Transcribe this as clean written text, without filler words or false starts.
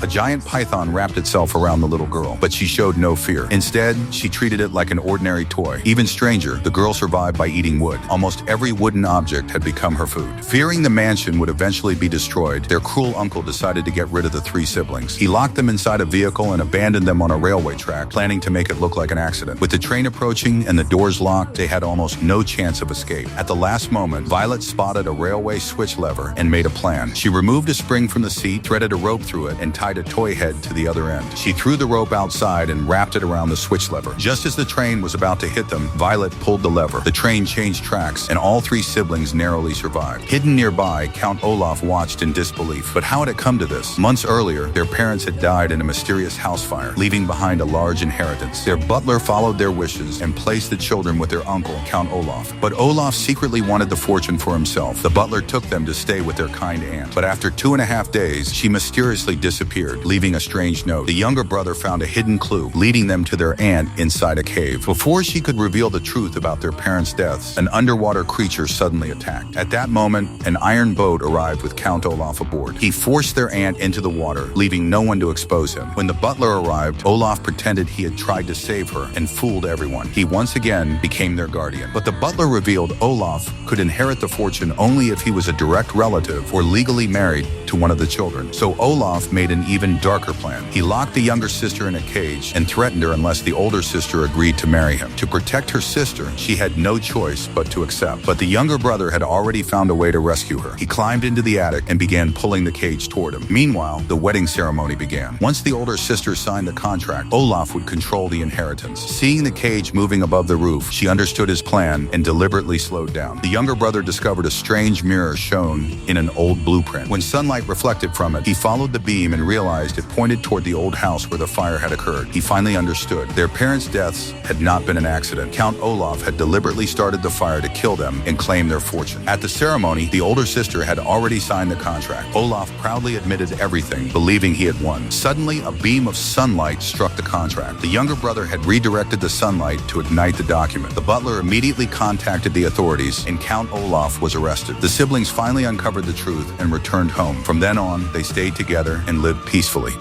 A giant python wrapped itself around the little girl, but she showed no fear. Instead, she treated it like an ordinary toy. Even stranger, the girl survived by eating wood. Almost every wooden object had become her food. Fearing the mansion would eventually be destroyed, their cruel uncle decided to get rid of the three siblings. He locked them inside a vehicle and abandoned them on a railway track, planning to make it look like an accident. With the train approaching and the doors locked, they had almost no chance of escape. At the last moment, Violet spotted a railway switch lever and made a plan. She removed a spring from the seat, threaded a rope through it, and tied a toy head to the other end. She threw the rope outside and wrapped it around the switch lever. Just as the train was about to hit them, Violet pulled the lever. The train changed tracks, and all three siblings narrowly survived. Hidden nearby, Count Olaf watched in disbelief. But how had it come to this? Months earlier, their parents had died in a mysterious house fire, leaving behind a large inheritance. Their butler followed their wishes and placed the children with their uncle, Count Olaf. But Olaf secretly wanted the fortune for himself. The butler took them to stay with their kind aunt. But after 2.5 days, she mysteriously disappeared, leaving a strange note. The younger brother found a hidden clue, leading them to their aunt inside a cave. Before she could reveal the truth about their parents' deaths, an underwater creature suddenly attacked. At that moment, an iron boat arrived with Count Olaf aboard. He forced their aunt into the water, leaving no one to expose him. When the butler arrived, Olaf pretended he had tried to save her and fooled everyone. He once again became their guardian. But the butler revealed Olaf could inherit the fortune only if he was a direct relative or legally married to one of the children. So Olaf made an even darker plan. He locked the younger sister in a cage and threatened her unless the older sister agreed to marry him. To protect her sister, she had no choice but to accept. But the younger brother had already found a way to rescue her. He climbed into the attic and began pulling the cage toward him. Meanwhile, the wedding ceremony began. Once the older sister signed the contract, Olaf would control the inheritance. Seeing the cage moving above the roof, she understood his plan and deliberately slowed down. The younger brother discovered a strange mirror shown in an old blueprint. When sunlight reflected from it, he followed the beam and realized it pointed toward the old house where the fire had occurred. He finally understood. Their parents' deaths had not been an accident. Count Olaf had deliberately started the fire to kill them and claim their fortune. At the ceremony, the older sister had already signed the contract. Olaf proudly admitted everything, believing he had won. Suddenly, a beam of sunlight struck the contract. The younger brother had redirected the sunlight to ignite the document. The butler immediately contacted the authorities, and Count Olaf was arrested. The siblings finally uncovered the truth and returned home. From then on, they stayed together and lived peacefully.